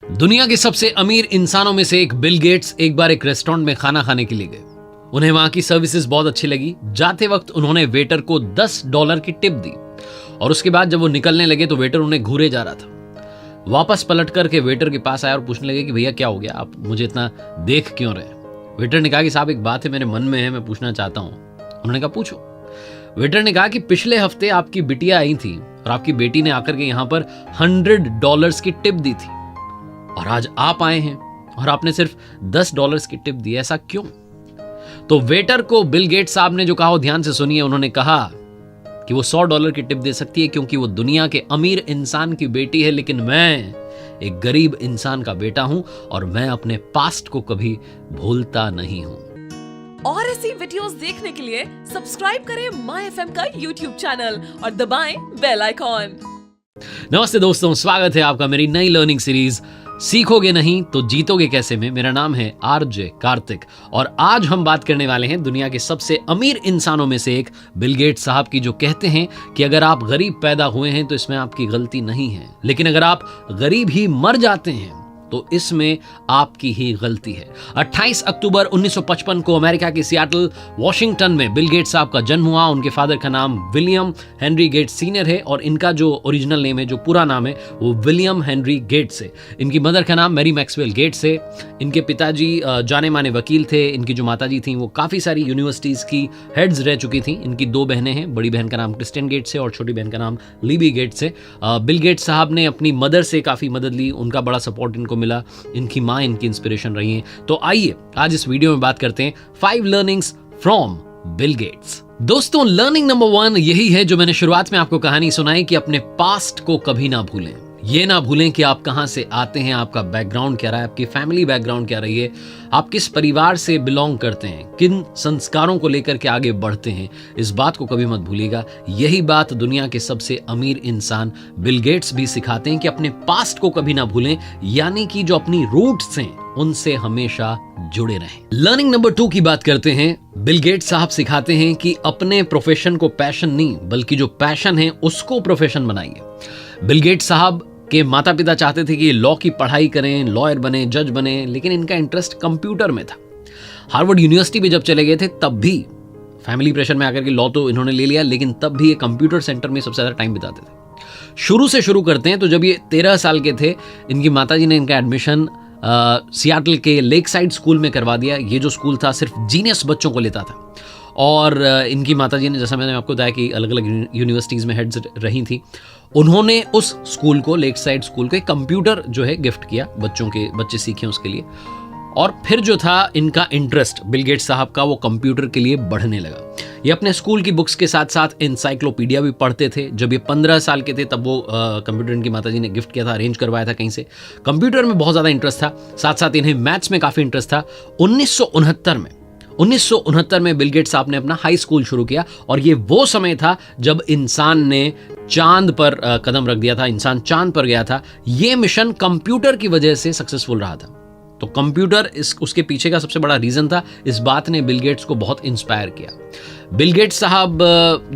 दुनिया के सबसे अमीर इंसानों में से एक बिल गेट्स एक बार एक रेस्टोरेंट में खाना खाने के लिए गए। उन्हें वहां की सर्विसेज बहुत अच्छी लगी। जाते वक्त उन्होंने वेटर को $10 की टिप दी और उसके बाद जब वो निकलने लगे तो वेटर उन्हें घूरे जा रहा था। वापस पलट करके वेटर के पास आया और पूछने लगे कि भैया क्या हो गया, आप मुझे इतना देख क्यों रहे। वेटर ने कहा कि साहब एक बात है मेरे मन में है, मैं पूछना चाहता हूं। उन्होंने कहा पूछो। वेटर ने कहा कि पिछले हफ्ते आपकी बिटिया आई थी और आपकी बेटी ने आकर के यहां पर $100 की टिप दी थी और आज आप आए हैं और आपने सिर्फ $10 की टिप दी, ऐसा क्यों? तो वेटर को बिल गेट्स साहब ने जो कहा वो ध्यान से सुनिए। उन्होंने कहा कि वो $100 की टिप दे सकती है क्योंकि वो दुनिया के अमीर इंसान की बेटी है, लेकिन मैं एक गरीब इंसान का बेटा हूं और मैं अपने पास्ट को कभी भूलता नहीं हूं। और ऐसी वीडियोस देखने के लिए सब्सक्राइब करें माय एफएम का यूट्यूब चैनल और दबाएं बेल आइकॉन। नमस्ते दोस्तों, स्वागत है आपका मेरी नई लर्निंग सीरीज सीखोगे नहीं तो जीतोगे कैसे में। मेरा नाम है आरजे कार्तिक और आज हम बात करने वाले हैं दुनिया के सबसे अमीर इंसानों में से एक बिल गेट्स साहब की, जो कहते हैं कि अगर आप गरीब पैदा हुए हैं तो इसमें आपकी गलती नहीं है, लेकिन अगर आप गरीब ही मर जाते हैं तो इसमें आपकी ही गलती है। 28 अक्टूबर 1955 को अमेरिका के सियाटल वॉशिंगटन में बिल गेट्स साहब का जन्म हुआ। उनके फादर का नाम विलियम हेनरी गेट्स सीनियर है और इनका जो ओरिजिनल नेम है, जो पूरा नाम है, वो विलियम हेनरी गेट्स है। इनकी मदर का नाम मैरी मैक्सवेल गेट्स है। इनके पिताजी जाने माने वकील थे। इनकी जो माताजी थी वो काफ़ी सारी यूनिवर्सिटीज़ की हेड्स रह चुकी थी। इनकी 2 बहनें हैं, बड़ी बहन का नाम क्रिस्टियन गेट्स है और छोटी बहन का नाम लीबी गेट्स है। बिल गेट्स साहब ने अपनी मदर से काफ़ी मदद ली, उनका बड़ा सपोर्ट इनको मिला। इनकी माँ इनकी इंस्पिरेशन रही है। तो आइए आज इस वीडियो में बात करते हैं 5 लर्निंग्स फ्रॉम बिल गेट्स। दोस्तों, लर्निंग नंबर 1 यही है जो मैंने शुरुआत में आपको कहानी सुनाई कि अपने पास्ट को कभी ना भूलें। ये ना भूलें कि आप कहां से आते हैं, आपका बैकग्राउंड क्या रहा है, आपकी फैमिली बैकग्राउंड क्या रही है, आप किस परिवार से बिलोंग करते हैं, किन संस्कारों को लेकर के आगे बढ़ते हैं। इस बात को कभी मत भूलिएगा। यही बात दुनिया के सबसे अमीर इंसान बिल गेट्स भी सिखाते हैं कि अपने पास्ट को कभी ना भूलें, यानी कि जो अपनी रूट्स हैं उनसे हमेशा जुड़े रहें। लर्निंग नंबर 2 की बात करते हैं। बिल गेट्स साहब सिखाते हैं कि अपने प्रोफेशन को पैशन नहीं, बल्कि जो पैशन है उसको प्रोफेशन बनाइए। बिल गेट्स साहब के माता पिता चाहते थे कि लॉ की पढ़ाई करें, लॉयर बने, जज बने, लेकिन इनका इंटरेस्ट कंप्यूटर में था। हार्वर्ड यूनिवर्सिटी में जब चले गए थे तब भी फैमिली प्रेशर में आकर के लॉ तो इन्होंने ले लिया, लेकिन तब भी ये कंप्यूटर सेंटर में सबसे ज़्यादा टाइम बिताते थे। शुरू से शुरू करते हैं तो जब ये 13 साल के थे, इनकी माताजी ने इनका एडमिशन सियाटल के लेक साइड स्कूल में करवा दिया। ये जो स्कूल था सिर्फ जीनियस बच्चों को लेता था और इनकी माताजी ने, जैसा मैंने आपको बताया कि अलग अलग यूनिवर्सिटीज़ में हेड्स रही थी, उन्होंने उस स्कूल को, लेक साइड स्कूल को, एक कंप्यूटर जो है गिफ्ट किया बच्चे सीखें उसके लिए। और फिर जो था इनका इंटरेस्ट बिल गेट्स साहब का, वो कंप्यूटर के लिए बढ़ने लगा। ये अपने स्कूल की बुक्स के साथ साथ एनसाइक्लोपीडिया भी पढ़ते थे। जब ये 15 साल के थे तब वो कंप्यूटर इनकी माताजी ने गिफ्ट किया था, अरेंज करवाया था कहीं से। कंप्यूटर में बहुत ज़्यादा इंटरेस्ट था, साथ साथ इन्हें मैथ्स में काफ़ी इंटरेस्ट था। 1969 में बिल गेट्स साहब ने अपना हाई स्कूल शुरू किया और ये वो समय था जब इंसान ने चांद पर कदम रख दिया था, इंसान चांद पर गया था। ये मिशन कंप्यूटर की वजह से सक्सेसफुल रहा था। तो कंप्यूटर उसके पीछे का सबसे बड़ा रीजन था। इस बात ने बिल गेट्स को बहुत इंस्पायर किया। बिल गेट्स साहब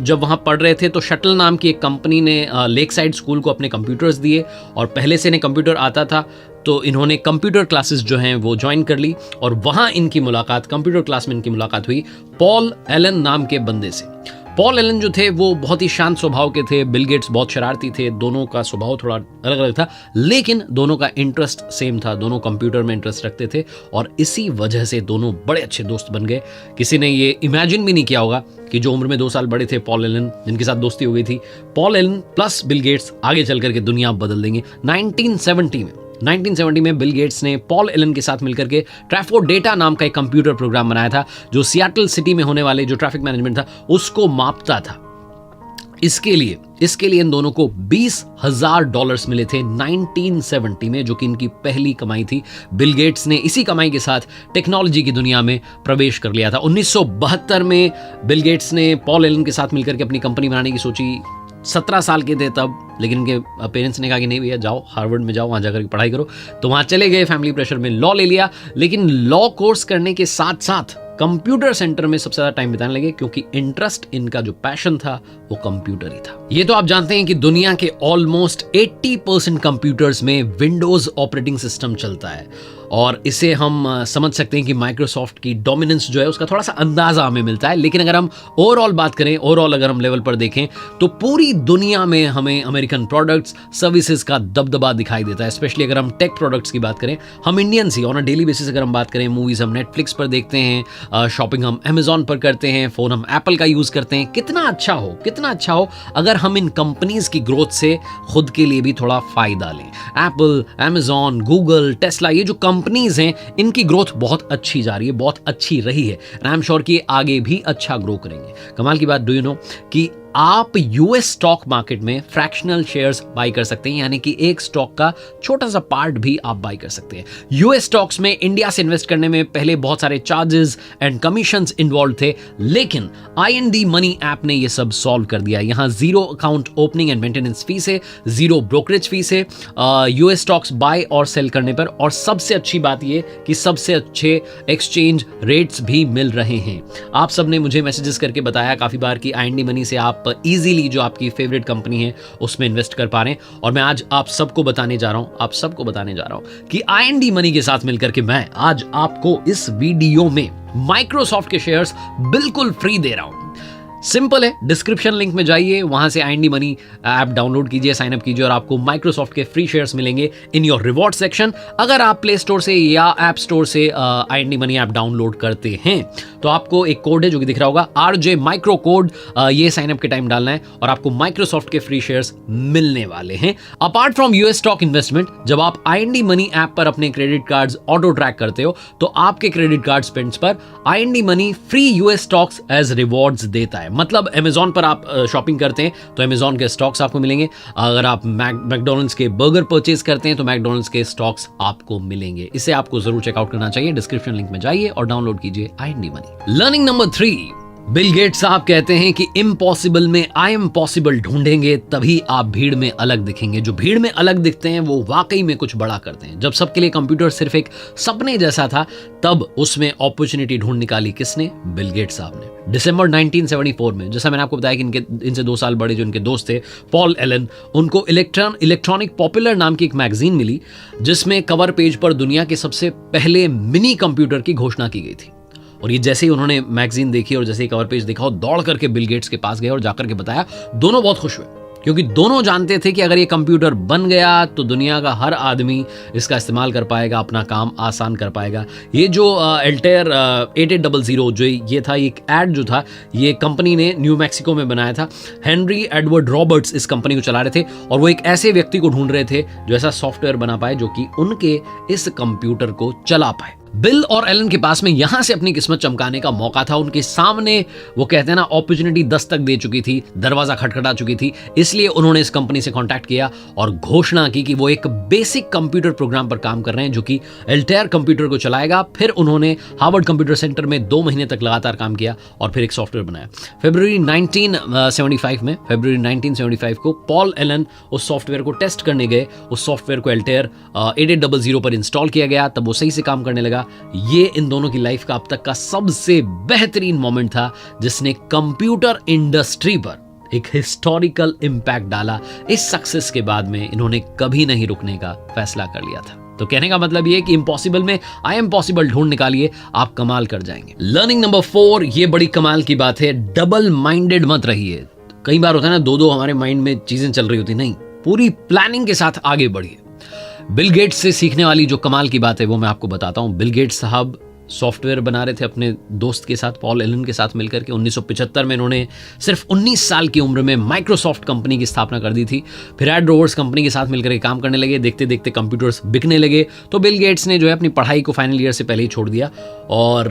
जब वहाँ पढ़ रहे थे तो शटल नाम की एक कंपनी ने लेक साइड स्कूल को अपने कंप्यूटर्स दिए और पहले से इन्हें कंप्यूटर आता था, तो इन्होंने कंप्यूटर क्लासेस जो हैं वो ज्वाइन कर ली और वहाँ इनकी मुलाकात, कंप्यूटर क्लास में इनकी मुलाकात हुई पॉल एलन नाम के बंदे से। पॉल एलन जो थे वो बहुत ही शांत स्वभाव के थे। बिल गेट्स बहुत शरारती थे। दोनों का स्वभाव थोड़ा अलग अलग था, लेकिन दोनों का इंटरेस्ट सेम था। दोनों कंप्यूटर में इंटरेस्ट रखते थे और इसी वजह से दोनों बड़े अच्छे दोस्त बन गए। किसी ने ये इमेजिन भी नहीं किया होगा कि जो उम्र में 2 साल बड़े थे पॉल एलन, जिनके साथ दोस्ती हो गई थी, Paul Allen plus Bill Gates आगे चल करके दुनिया बदल देंगे। 1970 में बिल गेट्स ने पॉल एलन के साथ मिलकर के ट्रैफो डेटा नाम का एक कंप्यूटर प्रोग्राम बनाया था जो सियाटल सिटी में होने वाले जो ट्रैफिक मैनेजमेंट था उसको मापता था। इसके लिए इन दोनों को $20,000 मिले थे 1970 में, जो कि इनकी पहली कमाई थी। बिल गेट्स ने इसी कमाई के साथ टेक्नोलॉजी की दुनिया में प्रवेश कर लिया था। 1972 में बिल गेट्स ने पॉल एलन के साथ मिलकर के अपनी कंपनी बनाने की सोची। 17 साल के थे तब, लेकिन उनके पेरेंट्स ने कहा कि नहीं भैया जाओ हार्वर्ड में जाओ, वहाँ जाकर पढ़ाई करो। तो वहाँ चले गए, फैमिली प्रेशर में लॉ ले लिया, लेकिन लॉ कोर्स करने के साथ साथ कंप्यूटर सेंटर में सबसे ज्यादा टाइम बिताने लगे, क्योंकि इंटरेस्ट, इनका जो पैशन था वो कंप्यूटर ही था। ये तो आप जानते हैं कि दुनिया के ऑलमोस्ट 80% कंप्यूटर्स में विंडोज ऑपरेटिंग सिस्टम चलता है, और इसे हम समझ सकते हैं कि माइक्रोसॉफ्ट की डोमिनेंस जो है उसका थोड़ा सा अंदाजा हमें मिलता है। लेकिन अगर हम ओवरऑल बात करें, ओवरऑल अगर हम लेवल पर देखें, तो पूरी दुनिया में हमें अमेरिकन प्रोडक्ट्स, सर्विसेज का दबदबा दिखाई देता है। स्पेशली अगर हम टेक प्रोडक्ट्स की बात करें, हम Indians he on a daily basis अगर हम बात करें, मूवीज हम नेटफ्लिक्स पर देखते हैं, शॉपिंग हम अमेजॉन पर करते हैं, फोन हम एप्पल का यूज करते हैं। कितना अच्छा हो अगर हम इन कंपनीज की ग्रोथ से खुद के लिए भी थोड़ा फायदा लें। एप्पल, अमेजॉन, गूगल, टेस्ला, ये जो कंपनीज हैं, इनकी ग्रोथ बहुत अच्छी जा रही है, बहुत अच्छी रही है, एंड आई एम श्योर कि आगे भी अच्छा ग्रो करेंगे। कमाल की बात, डू यू नो कि आप यूएस स्टॉक मार्केट में फ्रैक्शनल शेयर्स बाई कर सकते हैं, यानी कि एक स्टॉक का छोटा सा पार्ट भी आप बाई कर सकते हैं। यूएस स्टॉक्स में इंडिया से इन्वेस्ट करने में पहले बहुत सारे चार्जेस एंड कमीशंस इन्वॉल्व थे, लेकिन IND मनी ऐप ने ये सब सॉल्व कर दिया। यहां 0 account opening and maintenance fees है, 0 ब्रोकरेज फीस है यूएस स्टॉक्स बाय और सेल करने पर, और सबसे अच्छी बात ये कि सबसे अच्छे एक्सचेंज रेट्स भी मिल रहे हैं। आप सबने मुझे मैसेजेस करके बताया काफी बार कि IND मनी से आप इजीली जो आपकी फेवरेट कंपनी है उसमें इन्वेस्ट कर पा रहे हैं, और मैं आज आप सबको बताने जा रहा हूं कि IND मनी के साथ मिलकर के मैं आज आपको इस वीडियो में माइक्रोसॉफ्ट के शेयर्स बिल्कुल फ्री दे रहा हूं। सिंपल है, डिस्क्रिप्शन लिंक में जाइए, वहां से IND मनी ऐप डाउनलोड कीजिए, साइन अप कीजिए, और आपको माइक्रोसॉफ्ट के फ्री शेयर्स मिलेंगे इन योर रिवॉर्ड सेक्शन। अगर आप प्ले स्टोर से या ऐप स्टोर से IND मनी ऐप डाउनलोड करते हैं तो आपको एक कोड है जो कि दिख रहा होगा, RJ माइक्रो कोड, ये साइन अप के टाइम डालना है और आपको माइक्रोसॉफ्ट के फ्री शेयर्स मिलने वाले हैं। Apart from US stock investment, जब आप IND मनी ऐप पर अपने क्रेडिट कार्ड्स ऑटो ट्रैक करते हो तो आपके क्रेडिट कार्ड स्पेंड्स पर IND money free US stocks as rewards देता है। मतलब अमेजॉन पर आप शॉपिंग करते हैं तो अमेजॉन के स्टॉक्स आपको मिलेंगे, अगर आप मैकडॉनल्ड्स के बर्गर परचेज करते हैं तो मैकडॉनल्ड्स के स्टॉक्स आपको मिलेंगे। इसे आपको जरूर चेकआउट करना चाहिए, डिस्क्रिप्शन लिंक में जाइए और डाउनलोड कीजिए IND money. Learning number 3, Bill Gates साहब कहते हैं कि इम्पॉसिबल में आई एम पॉसिबल ढूंढेंगे तभी आप भीड़ में अलग दिखेंगे। जो भीड़ में अलग दिखते हैं वो वाकई में कुछ बड़ा करते हैं। जब सबके लिए कंप्यूटर सिर्फ एक सपने जैसा था, तब उसमें अपॉर्चुनिटी ढूंढ निकाली किसने? बिल गेट्स साहब ने। दिसंबर 1974 में, जैसा मैंने आपको बताया कि इनसे 2 साल बड़े जो इनके दोस्त थे पॉल एलन, उनको इलेक्ट्रॉनिक पॉपुलर नाम की एक मैगजीन मिली जिसमें कवर पेज पर दुनिया के सबसे पहले मिनी कंप्यूटर की घोषणा की गई थी। और ये जैसे ही उन्होंने मैगजीन देखी और जैसे ही कवर पेज देखा, वो दौड़ करके बिल गेट्स के पास गए और जाकर के बताया। दोनों बहुत खुश हुए, क्योंकि दोनों जानते थे कि अगर ये कंप्यूटर बन गया तो दुनिया का हर आदमी इसका इस्तेमाल कर पाएगा, अपना काम आसान कर पाएगा। ये जो एल्टेयर 8800 जो ये था, एक ऐड जो था, ये कंपनी ने न्यू मैक्सिको में बनाया था। हेनरी एडवर्ड रॉबर्ट्स इस कंपनी को चला रहे थे और वो एक ऐसे व्यक्ति को ढूंढ रहे थे जो ऐसा सॉफ्टवेयर बना पाए जो कि उनके इस कंप्यूटर को चला पाए। बिल और एलन के पास में यहां से अपनी किस्मत चमकाने का मौका था। उनके सामने वो कहते हैं ना, अपॉर्चुनिटी दस्तक दे चुकी थी, दरवाजा खटखटा चुकी थी। इसलिए उन्होंने इस कंपनी से कांटेक्ट किया और घोषणा की कि वो एक बेसिक कंप्यूटर प्रोग्राम पर काम कर रहे हैं जो कि एल्टेयर कंप्यूटर को चलाएगा। फिर उन्होंने हार्वर्ड कंप्यूटर सेंटर में 2 महीने तक लगातार काम किया और फिर एक सॉफ्टवेयर बनाया। फरवरी 1975 को पॉल एलन उस सॉफ्टवेयर को टेस्ट करने गए। उस सॉफ्टवेयर को एल्टेयर 8800 पर इंस्टॉल किया गया, तब वो सही से काम करने लगा। ये इन दोनों की लाइफ का अब तक का सबसे बेहतरीन मोमेंट था जिसने कंप्यूटर इंडस्ट्री पर एक हिस्टोरिकल इंपैक्ट डाला। इस सक्सेस के बाद में इन्होंने कभी नहीं रुकने का फैसला कर लिया था। तो कहने का मतलब ये है कि इम्पॉसिबल में आई एम पॉसिबल ढूंढ निकालिए, आप कमाल कर जाएंगे। लर्निंग नंबर 4, ये बड़ी कमाल की बात है, डबल माइंडेड मत रहिए। कई बार होता है ना, दो हमारे माइंड में चीजें चल रही होती, नहीं, पूरी प्लानिंग के साथ आगे बढ़िए। बिल गेट्स से सीखने वाली जो कमाल की बात है वो मैं आपको बताता हूं। बिल गेट्स साहब सॉफ्टवेयर बना रहे थे अपने दोस्त के साथ, पॉल एलन के साथ मिलकर के। 1975 में इन्होंने सिर्फ 19 साल की उम्र में माइक्रोसॉफ्ट कंपनी की स्थापना कर दी थी। फिर एड रोवर्स कंपनी के साथ मिलकर के काम करने लगे। देखते देखते कंप्यूटर्स बिकने लगे, तो बिल गेट्स ने जो है अपनी पढ़ाई को फाइनल ईयर से पहले ही छोड़ दिया और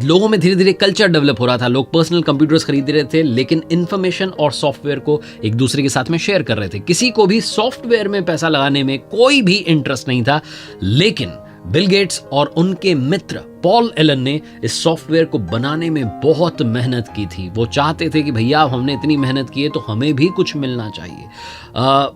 लोगों में धीरे धीरे कल्चर डेवलप हो रहा था। लोग पर्सनल कंप्यूटर्स खरीद रहे थे, लेकिन इन्फॉर्मेशन और सॉफ्टवेयर को एक दूसरे के साथ में शेयर कर रहे थे। किसी को भी सॉफ्टवेयर में पैसा लगाने में कोई भी इंटरेस्ट नहीं था, लेकिन बिल गेट्स और उनके मित्र पॉल एलन ने इस सॉफ्टवेयर को बनाने में बहुत मेहनत की थी। वो चाहते थे कि भैया हमने इतनी मेहनत की है तो हमें भी कुछ मिलना चाहिए।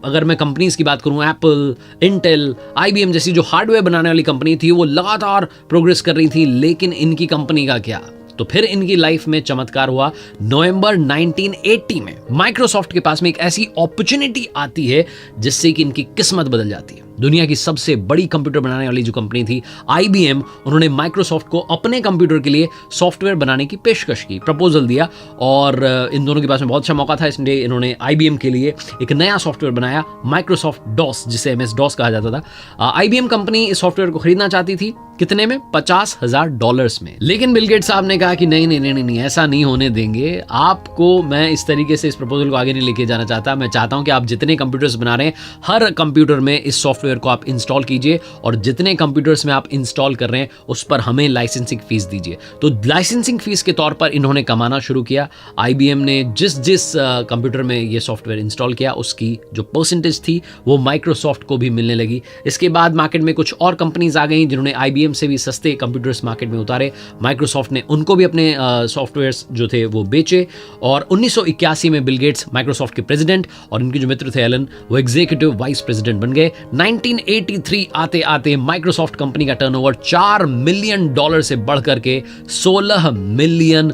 अगर मैं कंपनीज की बात करूं, एप्पल, इंटेल, IBM जैसी जो हार्डवेयर बनाने वाली कंपनी थी वो लगातार प्रोग्रेस कर रही थी, लेकिन इनकी कंपनी का क्या? तो फिर इनकी लाइफ में चमत्कार हुआ। नवंबर 1980 में माइक्रोसॉफ्ट के पास में एक ऐसी अपॉर्चुनिटी आती है जिससे कि इनकी किस्मत बदल जाती है। दुनिया की सबसे बड़ी कंप्यूटर बनाने वाली जो कंपनी थी IBM, उन्होंने माइक्रोसॉफ्ट को अपने कंप्यूटर के लिए सॉफ्टवेयर बनाने की पेशकश की, प्रपोजल दिया, और इन दोनों के पास में बहुत अच्छा मौका था, इसलिए इन्होंने IBM के लिए एक नया सॉफ्टवेयर बनाया, माइक्रोसॉफ्ट डॉस, जिसे MS DOS कहा जाता था। IBM कंपनी इस सॉफ्टवेयर को खरीदना चाहती थी, कितने में? $50,000 में। लेकिन बिल गेट्स साहब ने कहा कि नहीं, ऐसा नहीं होने देंगे, आपको मैं इस तरीके से इस प्रपोजल को आगे नहीं लेके जाना चाहता। मैं चाहता हूं कि आप जितने कंप्यूटर्स बना रहे हैं हर कंप्यूटर में इस सॉफ्टवेयर को आप इंस्टॉल कीजिए, और जितने कंप्यूटर्स में आप इंस्टॉल कर रहे हैं उस पर हमें लाइसेंसिंग फीस दीजिए। तो लाइसेंसिंग फीस के तौर पर इन्होंने कमाना शुरू किया। IBM ने जिस कंप्यूटर में ये सॉफ्टवेयर इंस्टॉल किया उसकी जो परसेंटेज थी वो माइक्रोसॉफ्ट को भी मिलने लगी। इसके बाद मार्केट में कुछ और कंपनीज आ गई जिन्होंने IBM से भी सस्ते कंप्यूटर्स मार्केट में उतारे। माइक्रोसॉफ्ट ने उनको भी अपने सॉफ्टवेयर्स जो थे वो बेचे, और 1981 में बिल गेट्स माइक्रोसॉफ्ट के प्रेसिडेंट और इनके जो मित्र थे एलन, वो एग्जीक्यूटिव वाइस प्रेसिडेंट बन गए। 1983 आते आते माइक्रोसॉफ्ट कंपनी का टर्नओवर $4 मिलियन से बढ़कर के $16 मिलियन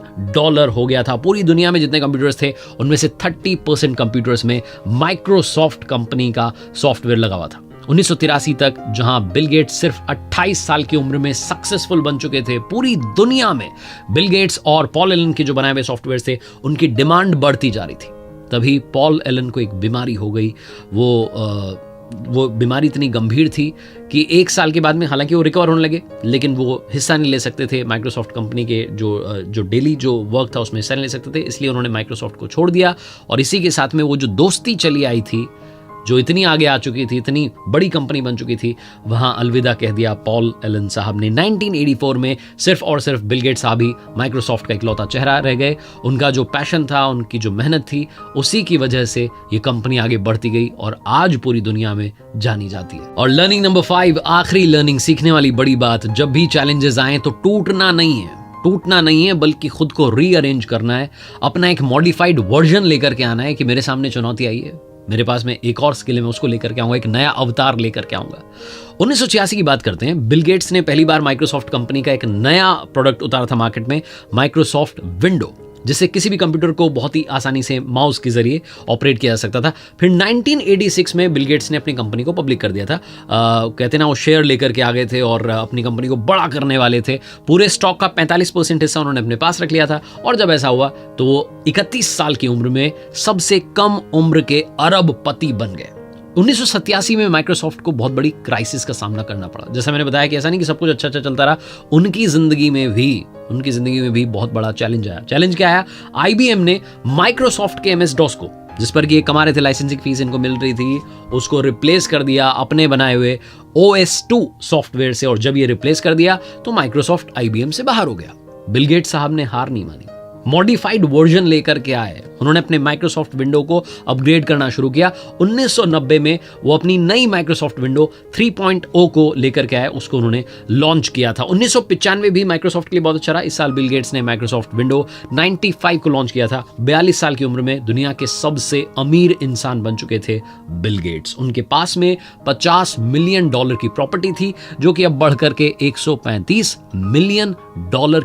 हो गया था। पूरी दुनिया में जितने कंप्यूटर्स थे उनमें से 30% कंप्यूटर्स में माइक्रोसॉफ्ट कंपनी का सॉफ्टवेयर लगा हुआ था। 1983 तक जहां बिल गेट्स सिर्फ 28 साल की उम्र में सक्सेसफुल बन चुके थे, पूरी दुनिया में बिल गेट्स और पॉल एलन के जो बनाए हुए सॉफ्टवेयर थे उनकी डिमांड बढ़ती जा रही थी। तभी पॉल एलन को एक बीमारी हो गई। वो बीमारी इतनी गंभीर थी कि 1 साल के बाद में हालांकि वो रिकवर होने लगे, लेकिन वो हिस्सा नहीं ले सकते थे माइक्रोसॉफ्ट कंपनी के जो डेली जो वर्क था उसमें हिस्सा नहीं ले सकते थे, इसलिए उन्होंने माइक्रोसॉफ्ट को छोड़ दिया। और इसी के साथ में वो जो दोस्ती चली आई थी, जो इतनी आगे आ चुकी थी, इतनी बड़ी कंपनी बन चुकी थी, वहां अलविदा कह दिया पॉल एलन साहब ने। 1984 में सिर्फ और सिर्फ बिल गेट्स साहब ही माइक्रोसॉफ्ट का इकलौता चेहरा रह गए। उनका जो पैशन था, उनकी जो मेहनत थी, उसी की वजह से ये कंपनी आगे बढ़ती गई और आज पूरी दुनिया में जानी जाती है। और लर्निंग नंबर 5, आखिरी लर्निंग, सीखने वाली बड़ी बात, जब भी चैलेंजेस आए तो टूटना नहीं है बल्कि खुद को रीअरेंज करना है, अपना एक मॉडिफाइड वर्जन लेकर के आना है कि मेरे सामने चुनौती आई है, मेरे पास में एक और स्किल है, मैं उसको लेकर के आऊंगा, एक नया अवतार लेकर के आऊंगा। 1986 की बात करते हैं। बिल गेट्स ने पहली बार माइक्रोसॉफ्ट कंपनी का एक नया प्रोडक्ट उतारा था मार्केट में, माइक्रोसॉफ्ट विंडो, जिससे किसी भी कंप्यूटर को बहुत ही आसानी से माउस के जरिए ऑपरेट किया जा सकता था। फिर 1986 में बिल गेट्स ने अपनी कंपनी को पब्लिक कर दिया था। कहते ना वो शेयर लेकर के आ गए थे और अपनी कंपनी को बड़ा करने वाले थे। पूरे स्टॉक का 45% हिस्सा उन्होंने अपने पास रख लिया था, और जब ऐसा हुआ तो वो 31 साल की उम्र में सबसे कम उम्र के अरबपति बन गए। 1987 में माइक्रोसॉफ्ट को बहुत बड़ी क्राइसिस का सामना करना पड़ा। जैसा मैंने बताया कि ऐसा नहीं कि सब कुछ अच्छा चलता रहा, उनकी जिंदगी में भी बहुत बड़ा चैलेंज आया। चैलेंज क्या आया? IBM ने माइक्रोसॉफ्ट के MS DOS को, जिस पर कि ये कमा रहे थे, लाइसेंसिंग फीस इनको मिल रही थी, उसको रिप्लेस कर दिया अपने बनाए हुए OS/2 सॉफ्टवेयर से। और जब ये रिप्लेस कर दिया तो माइक्रोसॉफ्ट IBM से बाहर हो गया। बिल गेट्स साहब ने हार नहीं मानी, मॉडिफाइड वर्जन लेकर के आए। उन्होंने अपने माइक्रोसॉफ्ट विंडो को अपग्रेड करना शुरू किया। 1990 में वो अपनी नई माइक्रोसॉफ्ट विंडो 3.0 को लेकर के आए, उसको उन्होंने लॉन्च किया था। 1995 भी माइक्रोसॉफ्ट के लिए बहुत अच्छा रहा। इस साल बिल गेट्स ने माइक्रोसॉफ्ट विंडो 95 को लॉन्च किया था। 42 साल की उम्र में दुनिया के सबसे अमीर इंसान बन चुके थे बिल गेट्स। उनके पास में $50 मिलियन की प्रॉपर्टी थी, जो कि अब बढ़कर के $135 मिलियन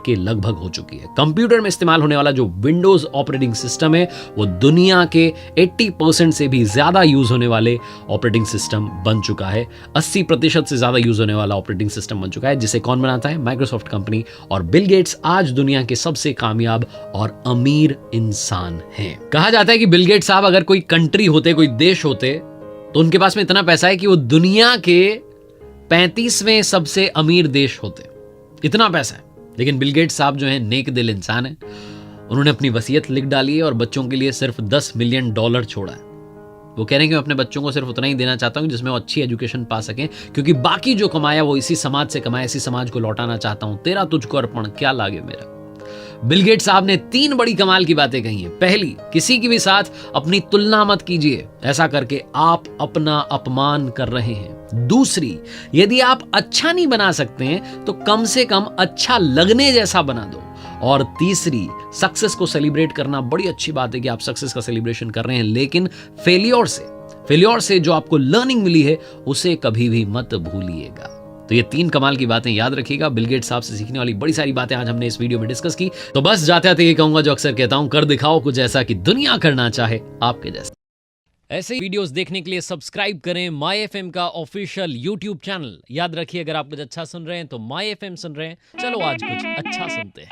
के लगभग हो चुकी है। कंप्यूटर में इस्तेमाल होने वाला जो विंडोज ऑपरेटिंग सिस्टम है वो दुनिया के 80% से भी ज्यादा यूज होने वाले ऑपरेटिंग सिस्टम बन चुका है। 80% से ज्यादा यूज होने वाला ऑपरेटिंग सिस्टम बन चुका है, जिसे कौन बनाता है? Microsoft company. और बिल गेट्स आज दुनिया के सबसे कामयाब और अमीर इंसान हैं। कहा जाता है कि बिल गेट्स साहब अगर कोई कंट्री होते, कोई देश होते, तो उनके पास में इतना पैसा है कि वो दुनिया के 35वें सबसे अमीर देश होते। इतना पैसा है। लेकिन बिल गेट्स साहब जो है नेक दिल इंसान है। उन्होंने अपनी वसीयत लिख डाली है और बच्चों के लिए सिर्फ $10 मिलियन छोड़ा है। वो कह रहे हैं कि मैं अपने बच्चों को सिर्फ उतना ही देना चाहता हूं जिसमें वो अच्छी एजुकेशन पा सकें, क्योंकि बाकी जो कमाया वो इसी समाज से कमाया, इसी समाज को लौटाना चाहता हूं। तेरा तुझको अर्पण क्या लागे मेरा। बिल गेट्स साहब ने 3 बड़ी कमाल की बातें कही हैं। पहली, किसी की भी साथ अपनी तुलना मत कीजिए, ऐसा करके आप अपना अपमान कर रहे हैं। दूसरी, यदि आप अच्छा नहीं बना सकते हैं तो कम से कम अच्छा लगने जैसा बना दो। और तीसरी, सक्सेस को सेलिब्रेट करना बड़ी अच्छी बात है कि आप सक्सेस का सेलिब्रेशन कर रहे हैं, लेकिन फेलियर से जो आपको लर्निंग मिली है उसे कभी भी मत भूलिएगा। तो ये 3 कमाल की बातें याद रखिएगा। बिल गेट्स साहब से सीखने वाली बड़ी सारी बातें आज हमने इस वीडियो में डिस्कस की। तो बस जाते आते ये कहूंगा जो अक्सर कहता हूं, कर दिखाओ कुछ ऐसा कि दुनिया करना चाहे आपके जैसा। ऐसे ही वीडियोस देखने के लिए सब्सक्राइब करें माई एफएम का ऑफिशियल यूट्यूब चैनल। याद रखिए, अगर आप कुछ अच्छा सुन रहे हैं तो माई एफएम सुन रहे हैं। चलो आज कुछ अच्छा सुनते हैं।